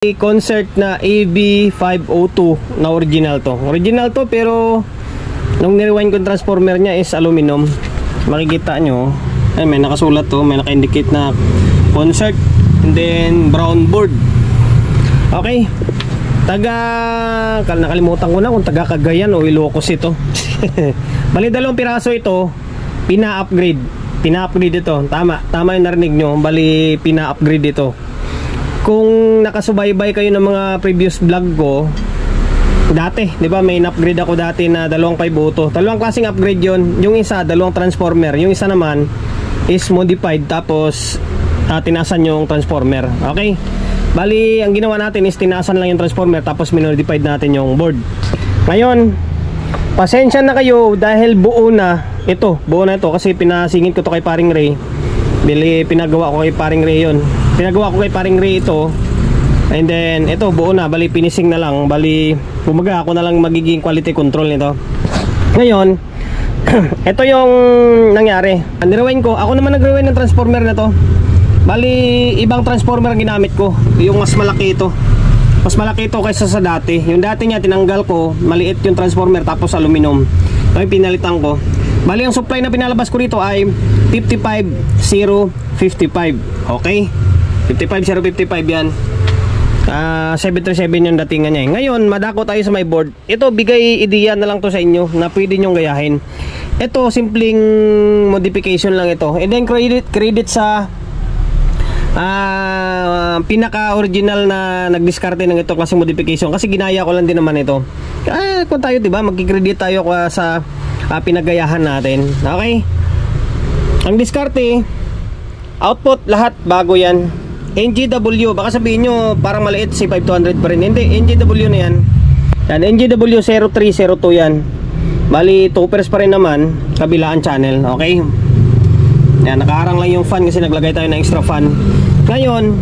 Concert na AB502 na original to. Original to pero nung nirewind ko yung transformer niya is aluminum. Makikita nyo, ay may nakasulat to, may naka-indicate na concert and then brown board. Okay. Nakalimutan ko na kung taga Cagayan o Ilocos ito. Bali 2 piraso ito, pina-upgrade. Pina-upgrade ito. Tama yung narinig nyo. Bali pina-upgrade ito. Kung nakasubaybay kayo ng mga previous vlog ko dati, di ba may in-upgrade ako dati na 2.5 dalawang klaseng upgrade yon. Yung isa, 2 transformer. Yung isa naman is modified tapos tinasan yung transformer. Okay? Bali, ang ginawa natin is tinasan lang yung transformer tapos minodified natin yung board. Ngayon, pasensya na kayo dahil buo na ito kasi pinasingit ko to kay Paring Ray. Bili, pinagawa ko kay Paring Ray yun. Pinagawa ko kay Paring Ray ito. And then, ito buo na. Bali, finishing na lang. Bali, bumaga ako na lang magiging quality control nito. Ngayon, ito yung nangyari. Nirewind ko. Ako naman nag-rewind ng transformer na to. Bali, ibang transformer ang ginamit ko. Yung mas malaki ito. Mas malaki ito kaysa sa dati. Yung dati niya, tinanggal ko. Maliit yung transformer tapos aluminum. Ito yung pinalitan ko. Bali, ang supply na pinalabas ko dito ay 55055. Okay? 55055 yan. 737 yung datingan niya. Ngayon, madako tayo sa my board. Ito, bigay ideya na lang to sa inyo na pwede nyong gayahin. Ito, simpleng modification lang ito. And then, credit sa pinaka-original na nagdiskarte ng ito klaseng modification. Kasi ginaya ko lang din naman ito. Kung tayo, diba, magkikredit tayo sa pinagayahan natin. Okay? Ang diskarte, output, lahat bago yan. NGW, baka sabihin nyo parang maliit, si 5200 pa rin. Hindi, NGW na yan. Yan, NGW 0302 yan. Bali, toppers pa rin naman, kabilaan channel. Okay? Yan, nakaharang lang yung fan kasi naglagay tayo ng extra fan. Ngayon,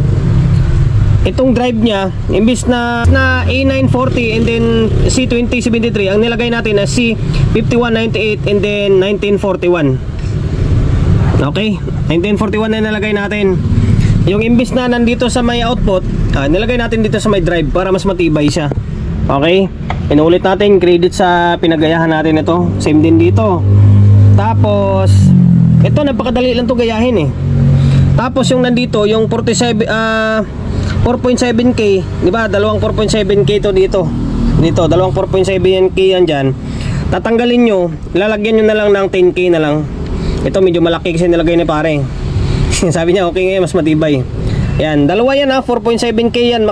itong drive niya, imbis na A940 and then C2073, ang nilagay natin na C5198 and then 1941. Okay? 1941 na nilagay natin. Yung imbis na nandito sa may output, nilagay natin dito sa may drive para mas matibay siya. Okay? Inulit natin, credit sa pinagayahan natin ito. Same din dito. Tapos, ito napakadali lang to gayahin eh. Tapos yung nandito, yung 4.7K, di ba? Dalawang 4.7K to dito. Dito, dalawang 4.7K yan dyan. Tatanggalin nyo, lalagyan nyo na lang ng 10K na lang. Ito medyo malaki kasi nilagay ni pare. Sabi niya okay ngayon, mas matibay. Yan, dalawa yan 4.7K yan,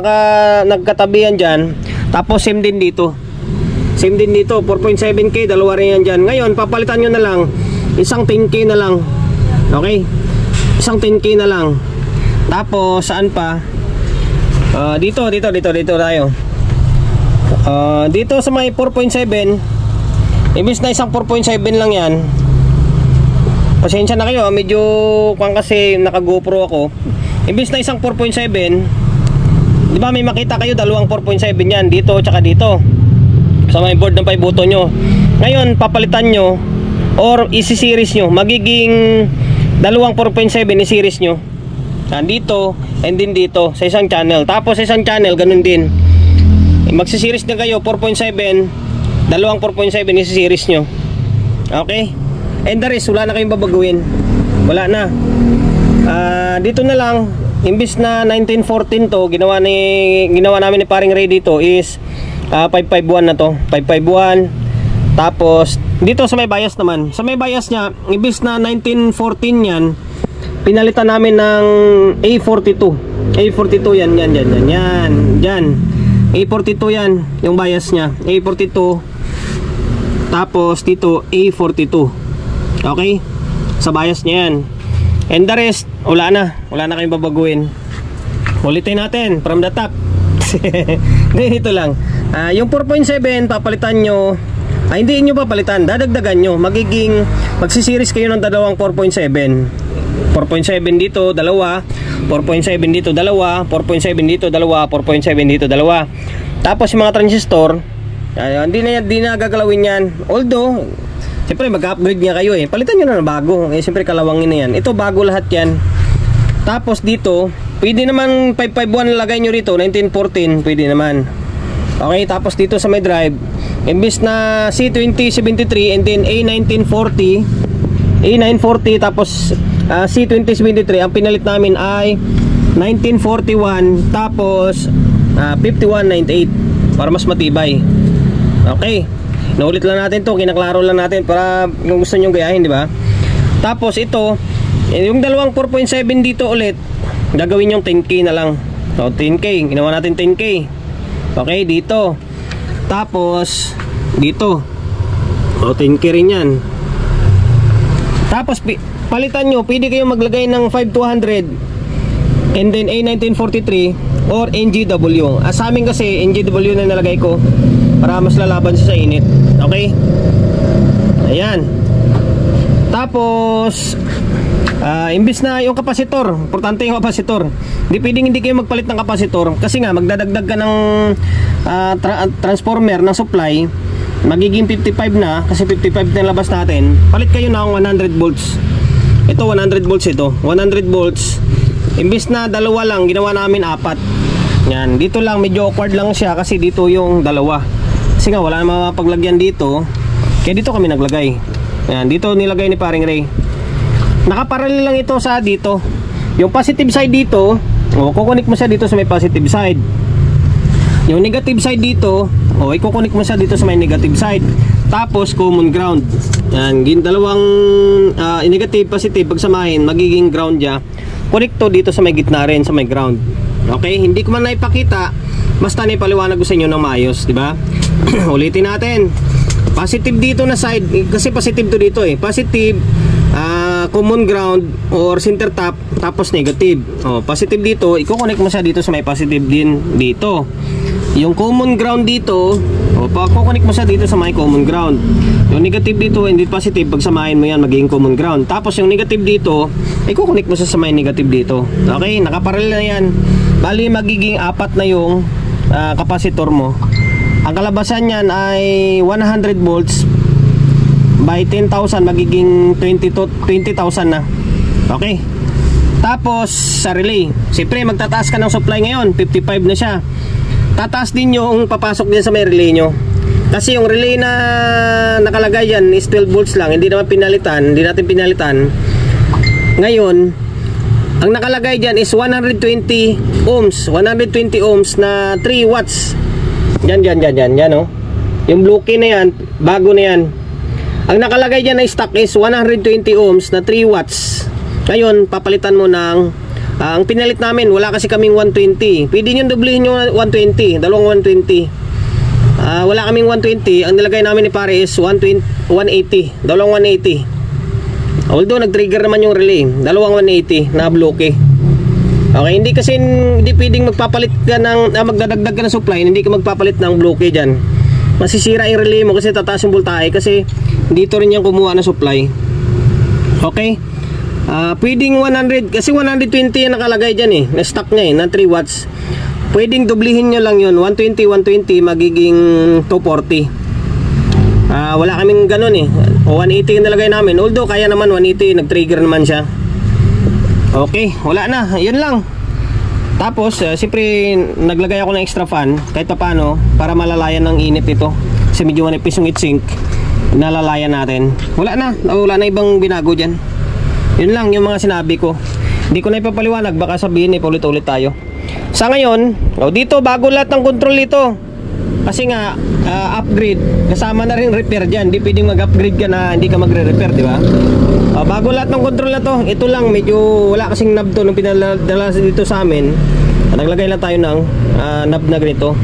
nagkatabi yan dyan. Tapos same din dito. Same din dito, 4.7K, dalawa rin yan dyan. Ngayon, papalitan nyo na lang, isang 10K na lang. Okay? Isang 10K na lang. Tapos, saan pa? Dito tayo. Dito sa may 4.7, imbis na isang 4.7 lang yan. Pasensya na kayo, medyo kung kasi naka GoPro ako. Imbis na isang 4.7, di ba may makita kayo dalawang 4.7 yan dito tsaka dito sa may board ng 5 button nyo. Ngayon papalitan nyo or isi-series nyo, magiging dalawang 4.7 i-series nyo dito and din dito sa isang channel. Tapos sa isang channel ganun din, magsi-series na kayo 4.7, dalawang 4.7 isi-series nyo. Okay? And the rest, wala na kayong babaguhin. Wala na. Dito na lang, imbis na 1914 to, ginawa namin ni Paring Ray dito is 551 na to. 551. Tapos, dito sa may bias naman. Sa may bias niya, imbis na 1914 yan, pinalitan namin ng A42. A42 yan. A42 yan, yung bias niya. A42. Tapos, dito, A42. Okay? Sa bias niya yan. And the rest, wala na kayong babaguhin. Ulitin natin from the top. Dito lang. Yung 4.7 papalitan nyo. Hindi nyo papalitan, dadagdagan nyo. Magsisiris kayo ng dalawang 4.7. 4.7 dito, dalawa. 4.7 dito, dalawa. 4.7 dito, dalawa. 4.7 dito, dalawa. Tapos yung mga transistor, hindi na gagalawin yan. Although siyempre mag-upgrade nga kayo eh. Palitan nyo na ng bago. Eh siyempre kalawangin na yan. Ito bago lahat yan. Tapos dito, Pwede naman 551 lagay nyo rito, 1914, pwede naman. Okay, tapos dito sa may drive, imbis na C2073 and then A1940, tapos C2073, ang pinalit namin ay 1941 tapos 5198 para mas matibay. Okay, naulit lang natin to, kinaklaro lang natin para kung gusto nyo gayahin, di ba? Tapos ito, yung dalawang 4.7 dito ulit, gagawin yung 10K na lang. So 10K, ginawa natin 10K. Okay, dito. Tapos dito, 10K rin yan. Tapos palitan nyo, pwede kayong maglagay ng 5200 and then A1943 or NGW. Sa amin kasi NGW na nalagay ko para mas lalaban siya sa init. Okay, ayan. Tapos imbis na yung kapasitor, importante yung kapasitor, hindi kayo magpalit ng kapasitor kasi nga magdadagdag ka ng transformer ng supply, magiging 55 na kasi 55 na labas natin. Palit kayo ng 100 volts. Ito 100 volts, ito 100 volts. Imbis na dalawa lang, ginawa namin 4. Yan, dito lang medyo awkward lang siya kasi dito yung dalawa. Kasi nga wala namang paglagyan dito. Kaya dito kami naglagay. Yan, dito nilagay ni Paring Ray. Nakaparallel lang ito sa dito. Yung positive side dito, kukunik mo siya dito sa may positive side. Yung negative side dito, ikukunik mo siya dito sa may negative side. Tapos common ground. Yan, dalawang negative, positive pagsamahin, magiging ground niya. Konekto dito sa may gitna rin, sa may ground. Okay, hindi ko man naipakita, basta naipaliwanag ko sa inyo ng maayos, di ba? Ulitin natin. Positive dito na side, kasi positive to dito positive, common ground or center top, tapos negative. Positive dito, i-connect mo siya dito sa may positive din dito. Yung common ground dito, i-connect mo siya dito sa may common ground. Yung negative dito, hindi positive, pagsamahin mo yan, magiging common ground. Tapos yung negative dito, i-connect mo siya sa may negative dito. Okay, nakaparallel na yan. Bali, magiging 4 na yung kapasitor mo. Ang kalabasan niyan ay 100 volts by 10,000, magiging 20,000 na. Okay. Tapos sa relay, siyempre magtataas ka ng supply ngayon, 55 na siya. Tataas din yung papasok din sa may relay nyo. Kasi yung relay na nakalagay yan is 12 volts lang, hindi naman pinalitan, hindi natin pinalitan. Ngayon, ang nakalagay dyan is 120 ohms, 120 ohms na 3 watts. Yan yung blue key na yan, bago na yan. Ang nakalagay dyan na stock is 120 ohms na 3 watts. Ngayon, papalitan mo ng ang pinalit namin, wala kasi kaming 120. Pwede nyo doblihin yung 120, dalawang 120. Wala kaming 120. Ang nilagay namin ni pare is 180, dalawang 180. Although nag-trigger naman yung relay, dalawang 180 na blue key. Okay, hindi pwedeng magpapalit ka ng magdadagdag ka ng supply, hindi ka magpapalit ng bloke diyan. Masisira yung relay mo kasi tataas yung voltahe kasi dito rin yung kumuha ng supply. Okay? Pwedeng 100 kasi 120 yung nakalagay diyan na stock niya na 3 watts. Pwedeng dublihin nyo lang yun, 120 magiging 240. Wala kaming ganun o 180 yung nalagay namin. Although kaya naman 180, nag-trigger naman siya. Okay, wala na, yun lang. Tapos, siyempre naglagay ako ng extra fan kahit pa paano para malalayan ng init ito. Kasi medyo manipis yung heatsink, nalalayan natin. Wala na ibang binago dyan. Yun lang yung mga sinabi ko. Hindi ko na ipapaliwanag, baka sabihin paulit-ulit tayo. Sa ngayon, dito bago lahat ng control ito. Kasi nga, upgrade, kasama na rin repair dyan. Hindi pwedeng mag-upgrade ka na hindi ka magre-repair, di ba? Bago lahat ng control na to, ito lang, medyo wala kasing knob to nung pinadala dito sa amin. Naglagay lang tayo ng knob na ganito.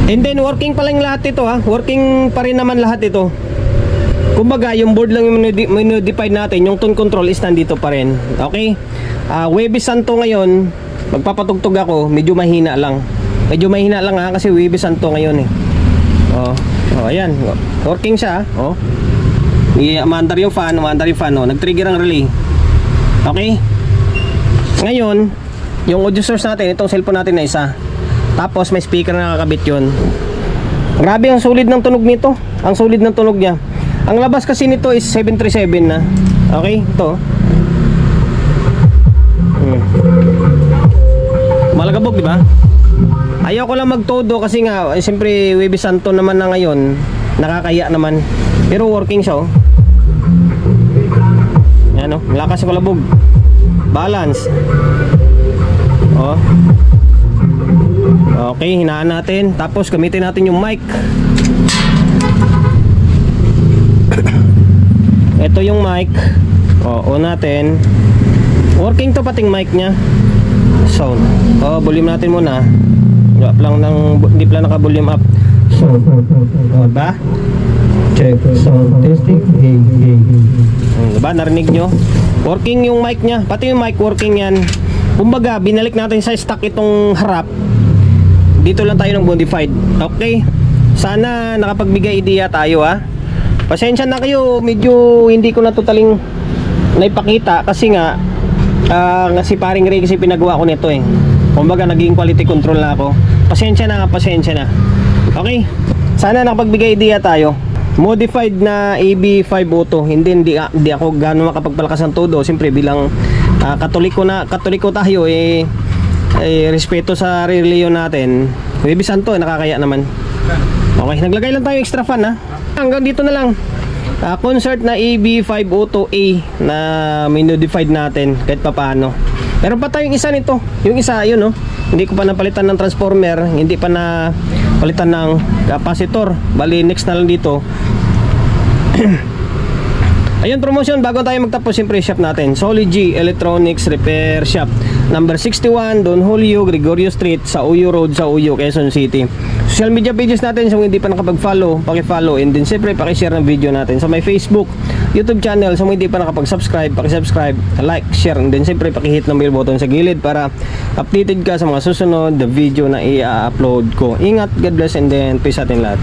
And then, working pa lang lahat ito working pa rin naman lahat ito. Kumbaga, yung board lang yung minodify natin, yung tone control is nandito pa rin. Okay? Webis Santo ngayon, magpapatugtog ako, medyo mahina lang. Kasi Webis Santo ngayon ayan, working siya umaandar yung fan, nag-trigger ang relay. Okay? Ngayon, yung audio source natin, itong cellphone natin na isa. Tapos may speaker na nakakabit yun. Grabe ang sulit ng tunog nito. Ang sulit ng tunog niya. Ang labas kasi nito is 737 na. Okay? Ito. malagabog, di ba? Ayaw ko lang magtodo kasi nga siyempre Huwebes Santo naman na ngayon, nakakaya naman. Pero working siya, oh. Yan, oh, lakas ng kalabog. Balance. Oh. Okay, hinaan natin. Tapos gamitin natin yung mic. Ito yung mic. On natin. Working to pating mic nya. Sound. Volume natin muna. Up lang ng, hindi pala naka-volume up. Sound. Diba? Check. Sound testing. Diba? Narinig nyo? Working yung mic nya. Pati yung mic working yan. Kumbaga, binalik natin sa stock itong harap. Dito lang tayo ng modified. Okay. Sana nakapagbigay idea tayo, ha. Pasensya na kayo, medyo hindi ko na totaling naipakita kasi nga si paring Ray kasi pinagawa ko nito, eh. Kumbaga naging quality control na ako. Pasensya na. Okay. Sana nakapagbigay idea tayo. Modified na AB502. Hindi ako gaano makapagpalakas ng todo. Siyempre bilang Katoliko tayo, respeto sa reliyon natin. Huwebes Santo, nakakaya naman. Okay, naglagay lang tayo extra fan, ha. Hanggang dito na lang. Concert na AB502A na modified natin kahit papaano. Meron pa tayong isa nito. Yung isa, yun, no. Hindi ko pa napalitan ng transformer, hindi pa na palitan ng capacitor. Bali, next na lang dito. Ayun, promotion, bago tayo magtapos, siyempre shop natin, Solid G Electronics Repair Shop, number 61 Don Julio Gregorio Street, sa Uyo Road, sa Uyo, Quezon City. Social media pages natin, so hindi pa nakapag-follow, paki-follow, and then siyempre paki-share ng video natin sa my Facebook, YouTube channel. So hindi pa nakapag-subscribe, paki-subscribe, like, share, and then siyempre paki-hit ng bell button sa gilid para updated ka sa mga susunod na video na i-upload ko. Ingat, God bless, and then peace atin lahat.